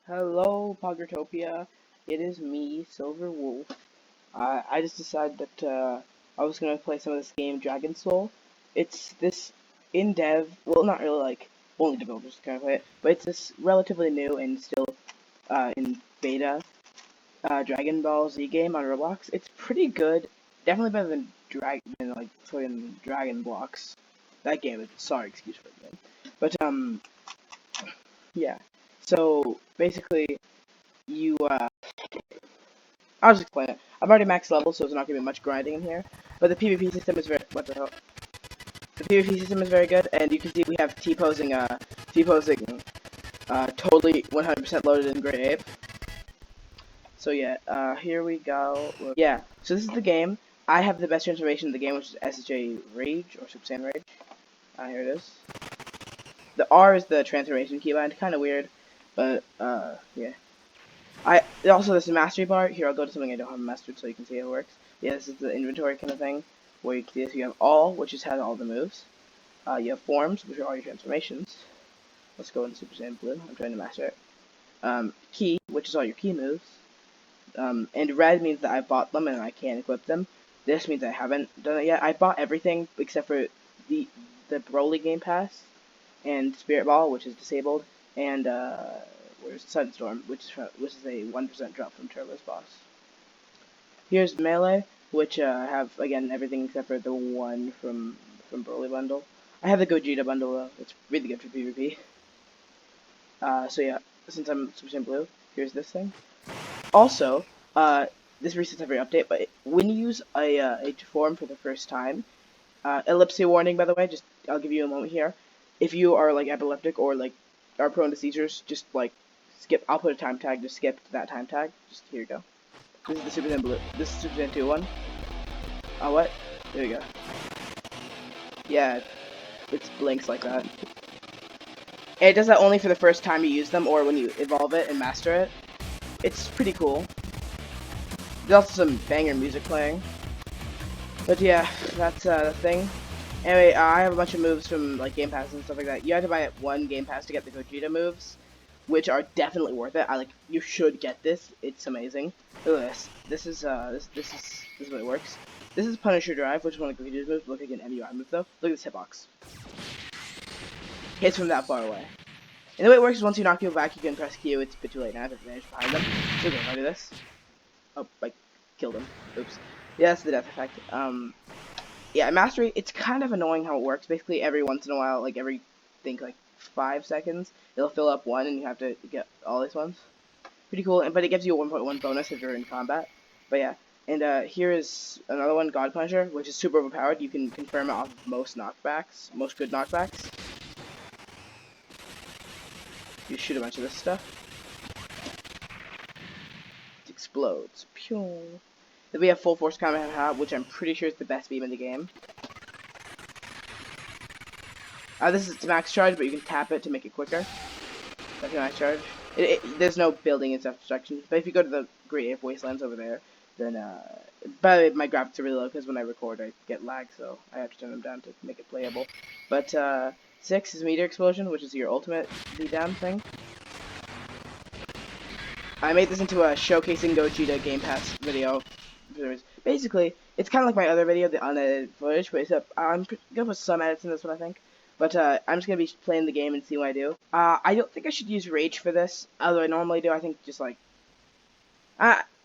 Hello, Pogrotopia. It is me, Silver Wolf. I just decided that I was gonna play some of this game, Dragon Soul. It's this in dev, well, not really like only developers can play it, but it's this relatively new and still in beta Dragon Ball Z game on Roblox. It's pretty good, definitely better than Dragon Blocks. That game is sorry, excuse for the game, but yeah. So basically, you I'll just explain it. I'm already max level, so there's not gonna be much grinding in here. But the PvP system is very what the hell? The PvP system is very good, and you can see we have T-posing, totally 100% loaded in Great Ape. So yeah, here we go. Yeah, so this is the game. I have the best transformation in the game, which is SJ Rage or Super Saiyan Rage. Here it is. The R is the transformation keybind, kind of weird, but yeah. Also there's a mastery bar. Here I'll go to something I don't have mastered so you can see how it works. Yeah, this is the inventory kind of thing where you can see this. You have all, which just has all the moves. You have forms, which are all your transformations. Let's go in Super Saiyan Blue. I'm trying to master it. Key, which is all your key moves. And red means that I bought them and I can't equip them. This means I haven't done it yet. I bought everything except for the Broly Game Pass and Spirit Ball, which is disabled, and where's Sunstorm, which is a 1% drop from Turbo's boss. Here's Melee, which have again everything except for the one from Broly bundle. I have the Gogeta bundle though. It's really good for PvP. So yeah, since I'm Super Saiyan Blue, here's this thing. Also, this resets every update, but when you use a form for the first time, ellipse warning by the way, just I'll give you a moment here. If you are like epileptic or like are prone to seizures, just like skip. I'll put a time tag. Just skip that time tag. Just here you go. This is the Super Saiyan Blue. This is Super Saiyan 2 one. What? There we go. Yeah, it blinks like that. And it does that only for the first time you use them or when you evolve it and master it. It's pretty cool. There's also some banger music playing. But yeah, that's the thing. Anyway, I have a bunch of moves from like Game Pass and stuff like that. You have to buy one Game Pass to get the Gogeta moves, which are definitely worth it. You should get this. It's amazing. Look at this. This is what it works. This is Punisher Drive, which is one of Gogeta's moves. Look like an MUI move though. Look at this hitbox. Hits from that far away. And the way it works is once you knock people back, you can press Q. It's a bit too late now. I have advantage behind them. So okay, I'll do this. Oh, I killed him. Oops. Yeah, that's the death effect. Yeah, mastery, it's kind of annoying how it works. Basically, every once in a while, like every, think like 5 seconds, it'll fill up one and you have to get all these ones. Pretty cool, but it gives you a 1.1 bonus if you're in combat. But yeah, and here is another one, God Punisher, which is super overpowered. You can confirm it off of most knockbacks, most good knockbacks. You shoot a bunch of this stuff. It explodes. Pew. Then we have Full Force Kamehameha, which I'm pretty sure is the best beam in the game. This is max charge, but you can tap it to make it quicker. That's your max charge. There's no building and stuff distractions, but if you go to the Great Ape Wastelands over there, then, but my graphics are really low, because when I record I get lag, so I have to turn them down to make it playable. But, 6 is Meteor Explosion, which is your ultimate beatdown thing. I made this into a showcasing Gogeta Game Pass video. Basically, it's kind of like my other video, the unedited footage, but I'm gonna put some edits in this one, I think. But I'm just gonna be playing the game and see what I do. I don't think I should use Rage for this, although I normally do. I think just like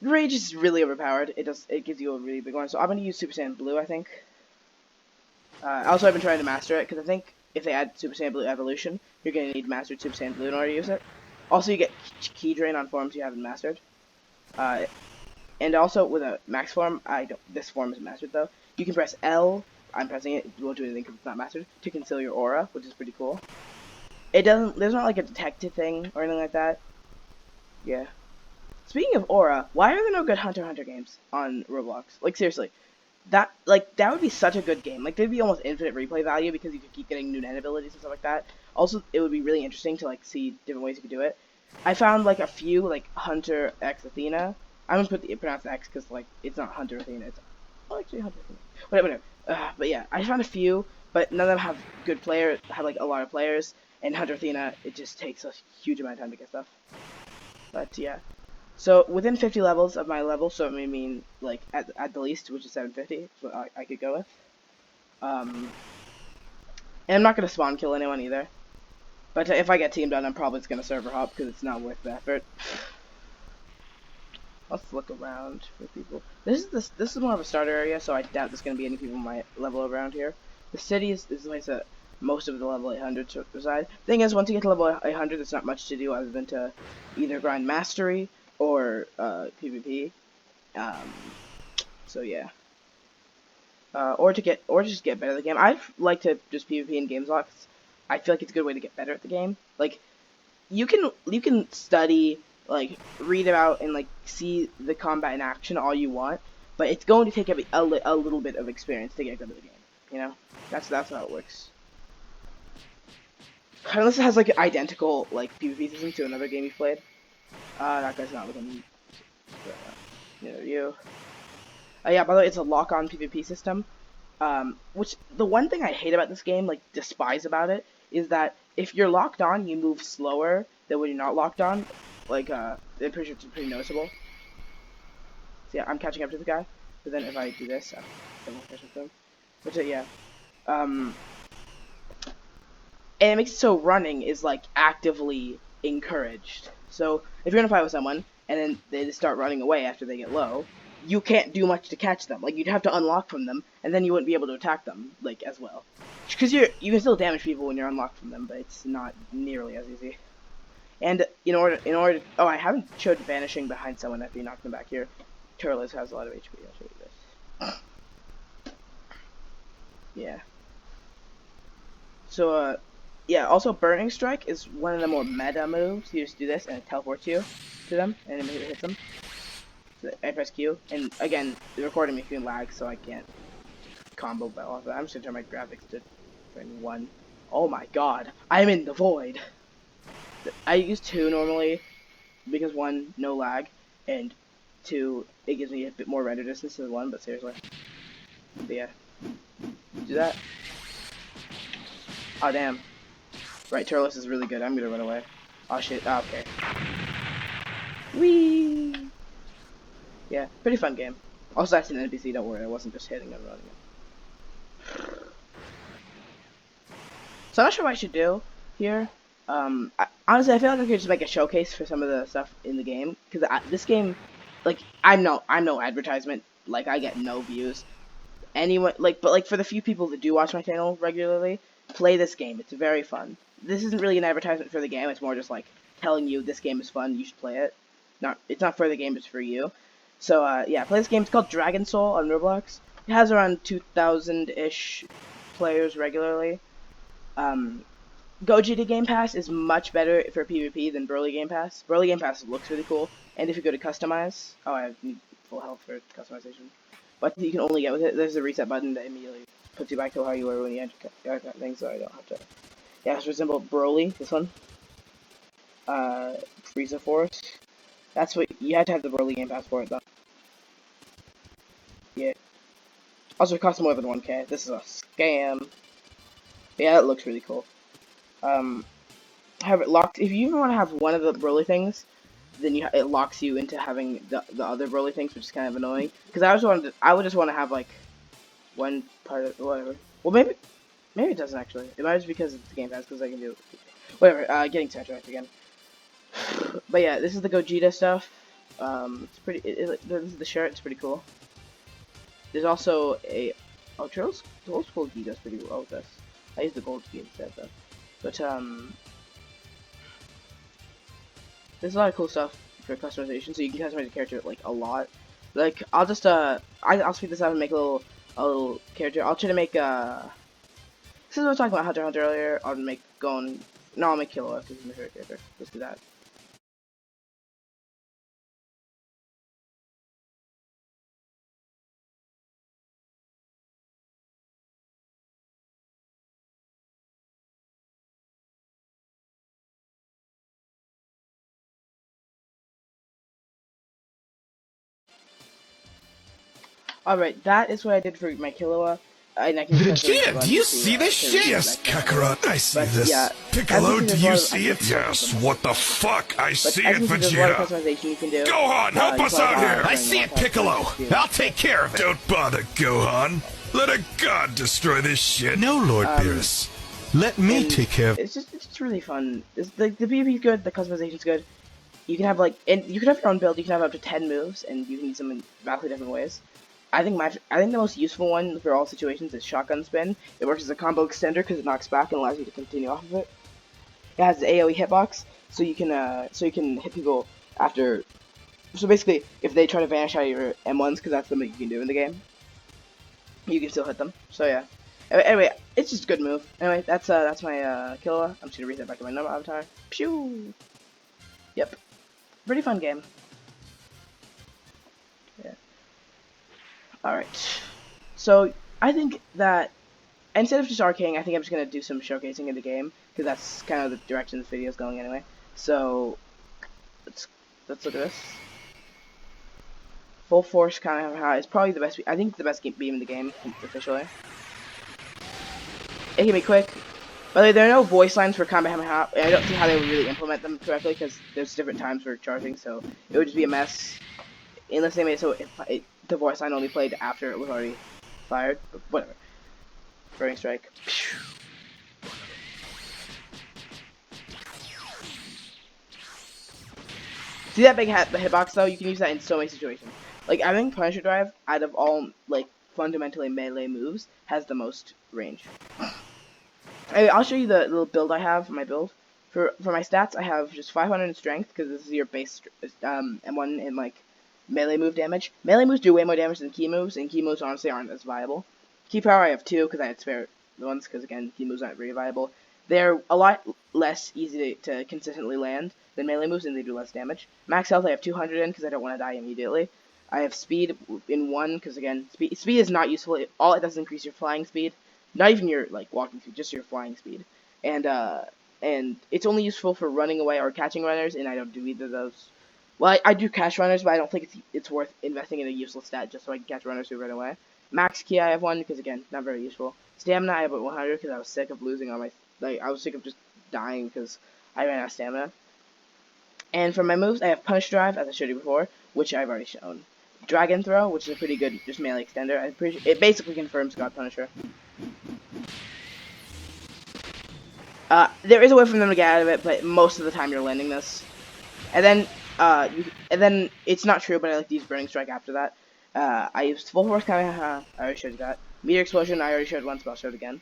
Rage is really overpowered. It gives you a really big one. So I'm gonna use Super Saiyan Blue, I think. Also, I've been trying to master it because I think if they add Super Saiyan Blue Evolution, you're gonna need mastered Super Saiyan Blue in order to use it. Also, you get key drain on forms you haven't mastered. And also with a max form, this form isn't mastered though. You can press L. I'm pressing it. It won't do anything because it's not mastered. To conceal your aura, which is pretty cool. It doesn't. There's not like a detective thing or anything like that. Yeah. Speaking of aura, why are there no good Hunter x Hunter games on Roblox? Like seriously, that would be such a good game. Like there'd be almost infinite replay value because you could keep getting new net abilities and stuff like that. Also, it would be really interesting to like see different ways you could do it. I found like a few like Hunter x Athena. I'm gonna pronounce X because like it's not Hunter Athena. It's actually Hunter Athena. Whatever. But yeah, I found a few, but none of them have good players. Have like a lot of players. And Hunter Athena, it just takes a huge amount of time to get stuff. But yeah. So within 50 levels of my level, so it may mean like at the least, which is 750, is what I could go with. And I'm not gonna spawn kill anyone either. But if I get teamed on, I'm probably just gonna server hop because it's not worth the effort. Let's look around for people. This is more of a starter area, so I doubt there's gonna be any people my level around here. The city is the place that most of the level 800 reside. Thing is, once you get to level 800, there's not much to do other than to either grind mastery or PvP. So yeah. Or just get better at the game. I like to just PvP in games a lot. 'Cause I feel like it's a good way to get better at the game. Like you can study, like read about and like see the combat in action all you want, but it's going to take a little bit of experience to get good at the game. You know, that's how it works. Unless it has like identical like PvP system to another game you played. That guy's not looking. You. Yeah. By the way, it's a lock-on PvP system. Which the one thing I hate about this game, like despise about it, is that if you're locked on, you move slower than when you're not locked on. Like, I'm pretty sure it's pretty noticeable. So yeah, I'm catching up to the guy. But then if I do this, I won't catch up to him. But yeah, um, and it makes it so running is like actively encouraged. So if you're in a fight with someone and then they just start running away after they get low, you can't do much to catch them. Like you'd have to unlock from them, and then you wouldn't be able to attack them like as well. Because you can still damage people when you're unlocked from them, but it's not nearly as easy. And oh, I haven't showed vanishing behind someone after you knock them back here. Turles has a lot of HP. I'll show you this. Yeah. So yeah. Also, Burning Strike is one of the more meta moves. You just do this and it teleports you to them, and it hits them. So I press Q, and again, the recording makes me lag, so I can't combo bell off that. I'm just gonna turn my graphics to frame 1. Oh my god, I'm in the void. I use 2 normally because 1, no lag, and 2, it gives me a bit more render distance than 1. But seriously, but yeah, do that. Oh damn. Right, Turles is really good. I'm gonna run away. Oh shit. Oh, okay. Whee! Yeah, pretty fun game. Also, that's an NPC. Don't worry, I wasn't just hitting and running. So I'm not sure what I should do here. Honestly, I feel like I could just make a showcase for some of the stuff in the game because this game, like, I'm no advertisement. Like, I get no views. Anyone but like for the few people that do watch my channel regularly, play this game. It's very fun. This isn't really an advertisement for the game. It's more just like telling you this game is fun. You should play it. It's not for the game. It's for you. So yeah, play this game. It's called Dragon Soul on Roblox. It has around 2,000-ish players regularly. Goji to Game Pass is much better for PvP than Broly Game Pass. Broly Game Pass looks really cool, and if you go to customize, oh, I need full health for customization. But you can only get with it. There's a reset button that immediately puts you back to how you were when you enter that thing, so I don't have to. Yeah, it's resemble Broly. This one, Frieza Force. That's what you had to have the Broly Game Pass for it, though. Yeah. Also, it costs more than 1K. This is a scam. Yeah, it looks really cool. Have it locked. If you even want to have one of the Broly things, then it locks you into having the other Broly things, which is kind of annoying. Because I would just want to have like one part of whatever. Well, maybe it doesn't actually. It might just because it's the Game Pass because I can do it. Whatever. Getting sidetracked again. But yeah, this is the Gogeta stuff. It's pretty. This is the shirt. It's pretty cool. There's also a Turles. The old school G does pretty well with this. I use the gold G instead though. But there's a lot of cool stuff for customization, so you can customize your character like a lot. Like I'll just I'll speed this up and make a little character. I'll try to make This is what I was talking about Hunter x Hunter earlier. I'll make Gon. No, I'll make Killua because he's my favorite character. Let's do that. Alright, that is what I did for my Killua. and I can transfer it Vegeta, do you see this shit? Yes, Kakarot, I see this. Yeah, Piccolo, do you see see it? Yes, what the fuck? I see it, there's a lot of Vegeta. customization you can do. Gohan, help us out here! I see it, Piccolo. I'll take care of it. Don't bother, Gohan. Let a god destroy this shit. No, Lord Beerus. Let me take care of... It's just really fun. The PvP's good, the customization's good. You can have and you can have your own build. You can have up to 10 moves, and you can use them in vastly different ways. I think the most useful one for all situations is Shotgun Spin. It works as a combo extender because it knocks back and allows you to continue off of it. It has the AOE hitbox, so you can hit people after. So basically, if they try to vanish out of your M1s, because that's something you can do in the game, you can still hit them. So yeah. Anyway, it's just a good move. Anyway, that's my Killua. I'm just gonna reset back to my normal avatar. Pew. Yep. Pretty fun game. Yeah. Alright. So, I think that instead of just arcing, I think I'm just going to do some showcasing in the game, because that's kind of the direction this video is going anyway. So, let's look at this. Full Force Kamehameha is probably the best, I think the best beam in the game, officially. It can be quick. By the way, there are no voice lines for Kamehameha, and I don't see how they would really implement them correctly, because there's different times for charging, so it would just be a mess. Unless they made it so the voice line only played after it was already fired, but whatever. Burning Strike. See that big hitbox though? You can use that in so many situations. Like, I think Punisher Drive, out of all, like, fundamentally melee moves, has the most range. Anyway, I'll show you the little build I have, my build. For my stats, I have just 500 in strength, because this is your base M1 in, like, melee move damage. Melee moves do way more damage than key moves, and key moves honestly aren't as viable. Key power I have 2, because I had spare ones, because again, key moves aren't very viable. They're a lot less easy to consistently land than melee moves, and they do less damage. Max health I have 200 in, because I don't want to die immediately. I have speed in 1, because again, speed is not useful. All it does is increase your flying speed. Not even your, like, walking speed, just your flying speed. And it's only useful for running away or catching runners, and I don't do either of those. Well, I do catch runners, but I don't think it's worth investing in a useless stat just so I can catch runners who run away. Max Ki I have 1, because again, not very useful. Stamina I have 100, because I was sick of losing all my, I was sick of just dying because I ran out of stamina. And for my moves, I have Punch Drive, as I showed you before, which I've already shown. Dragon Throw, which is a pretty good just melee extender. It basically confirms God Punisher. There is a way for them to get out of it, but most of the time you're landing this. And then it's not true, but I like to use Burning Strike after that. I used Full Force Kamehameha. I already showed you that. Meteor Explosion. I already showed once, but I'll show it again.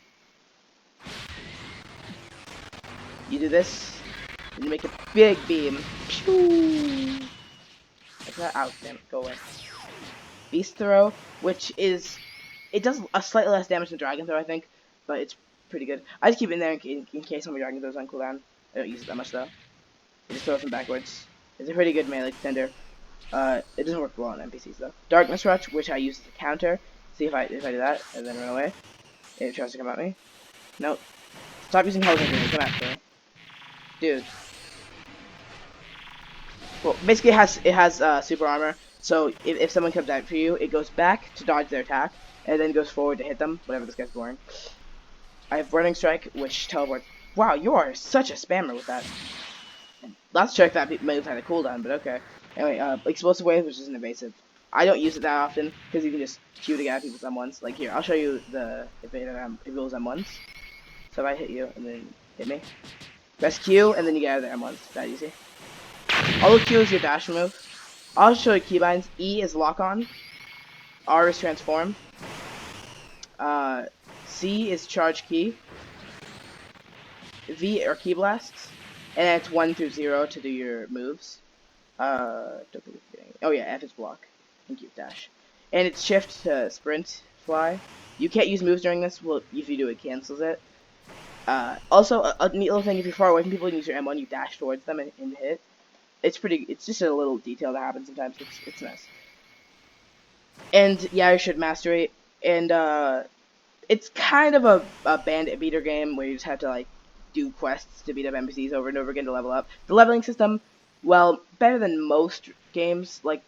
You do this, and you make a big beam. Pew! Like that. Out. Damn it. Go away. Beast Throw, which is it does a slightly less damage than Dragon Throw, I think, but it's pretty good. I just keep it in there in case some of my Dragon Throws on cooldown. I don't use it that much though. I just throw them backwards. It's a pretty good melee extender. It doesn't work well on NPCs though. Darkness Rush, which I use as a counter. See if I do that and then run away. And it tries to come at me. Nope. Stop using Hell's Engine. Come at me, dude. Well, basically it has super armor. So if someone comes out for you, it goes back to dodge their attack, and then goes forward to hit them. Whatever, this guy's boring. I have Burning Strike, which teleports. Wow, you are such a spammer with that. Last check that move had a cooldown, but okay. Anyway, Explosive Wave, which is an evasive. I don't use it that often, because you can just Q to get at people's M1s. Like here, I'll show you if it was M1s. So if I hit you, and then hit me. Press Q, and then you get out of the M1s. That easy. Although Q is your dash move. I'll show you keybinds. E is lock on. R is transform. C is charge key. V are key blasts. And then it's 1 through 0 to do your moves. Oh yeah, F is block. Thank you, dash. And it's shift to sprint, fly. You can't use moves during this. Well, if you do, it cancels it. Also, a neat little thing, if you're far away from people and use your M1, you dash towards them and hit. It's just a little detail that happens sometimes. It's nice. And yeah, I should mastery. And it's kind of a bandit beater game where you just have to like do quests to beat up NPCs over and over again to level up. The leveling system, well, better than most games. Like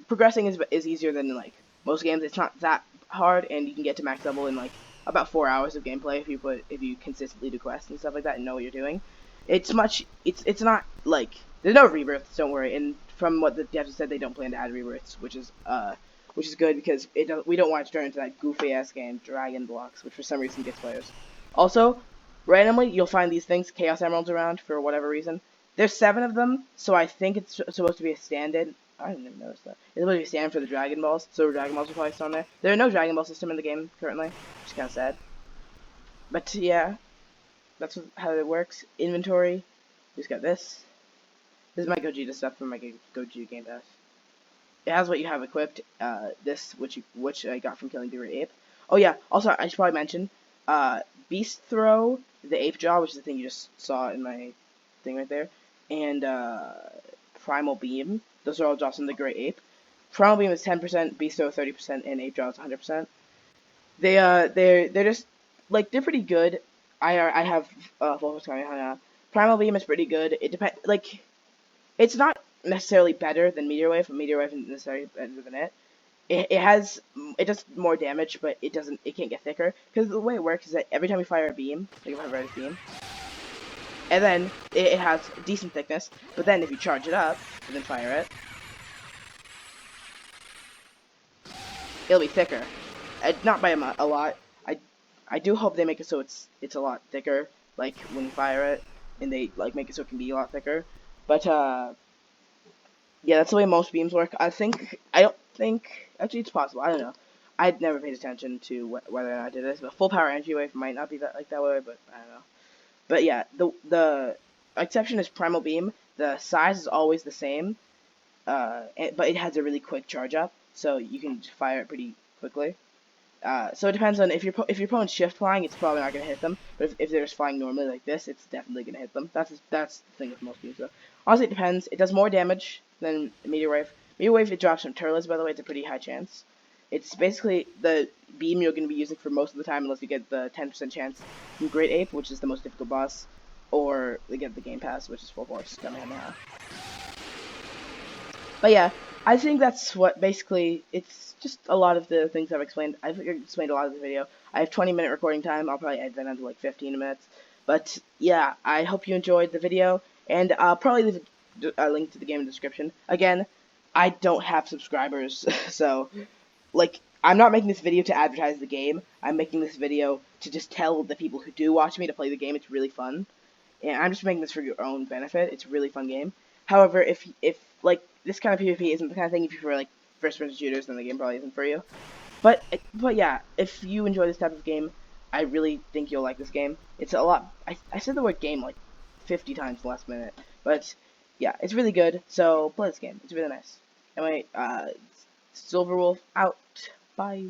progressing is easier than like most games. It's not that hard, and you can get to max level in like about 4 hours of gameplay if you consistently do quests and stuff like that and know what you're doing. It's not like there's no rebirths, don't worry. And from what the devs said, they don't plan to add rebirths, which is good because we don't want it to turn into that goofy ass game Dragon Blocks, which for some reason gets players. Also, randomly you'll find these things, Chaos Emeralds, around for whatever reason. There's 7 of them, so I think it's supposed to be a stand-in. I didn't even notice that. It's supposed to be a stand for the Dragon Balls, so Dragon Balls are probably still on there. There are no Dragon Ball system in the game currently, which is kind of sad. But yeah, that's how it works. Inventory, we just got this. This is my Gogeta stuff from my Gogeta Game Pass. It has what you have equipped. This, which I got from killing the Great Ape. Oh yeah, also I should probably mention, Beast Throw, the Ape Jaw, which is the thing you just saw in my thing right there, and Primal Beam. Those are all drops in the Great Ape. Primal Beam is 10%, Beast Throw 30%, and Ape Jaw is 100%. They're just like they're pretty good. I have full force Kamehameha. Primal Beam is pretty good. It depends. Like, it's not necessarily better than Meteor Wave, but Meteor Wave isn't necessarily better than it. It does more damage, but it can't get thicker because the way it works is that every time you fire a beam, like if I fire a beam, and then it has decent thickness, but then if you charge it up and then fire it, it'll be thicker. Not by a lot. I do hope they make it so it's a lot thicker, like when you fire it, and they like make it so it can be a lot thicker. But yeah, that's the way most beams work. I don't think actually it's possible. I don't know. I'd never paid attention to whether or not I did this, but full power energy wave might not be that way, but I don't know. But yeah, the exception is Primal Beam. The size is always the same, but it has a really quick charge up, so you can fire it pretty quickly. So it depends on if your opponent's shift flying, it's probably not gonna hit them. But if they're just flying normally like this, it's definitely gonna hit them. That's the thing with most beams. So honestly, it depends. It does more damage than Meteor Wave. Meteor Wave, it drops from Turles, by the way. It's a pretty high chance. It's basically the beam you're gonna be using for most of the time, unless you get the 10% chance from Great Ape, which is the most difficult boss, or they get the Game Pass, which is full force Kamehameha. But yeah, I think that's what basically, it's just a lot of the things I've explained. I've explained a lot of the video. I have 20-minute recording time. I'll probably edit that down to like 15 minutes. But yeah, I hope you enjoyed the video, and I'll probably leave a link to the game in the description. Again, I don't have subscribers, so like I'm not making this video to advertise the game. I'm making this video to just tell the people who do watch me to play the game. It's really fun, and I'm just making this for your own benefit. It's a really fun game. However, if like this kind of PvP isn't the kind of thing if you prefer like first-person shooters, then the game probably isn't for you. But yeah, if you enjoy this type of game, I really think you'll like this game. It's a lot. I said the word game like 50 times last minute, but yeah, it's really good. So play this game. It's really nice. Anyway, Silverwolf out. Bye.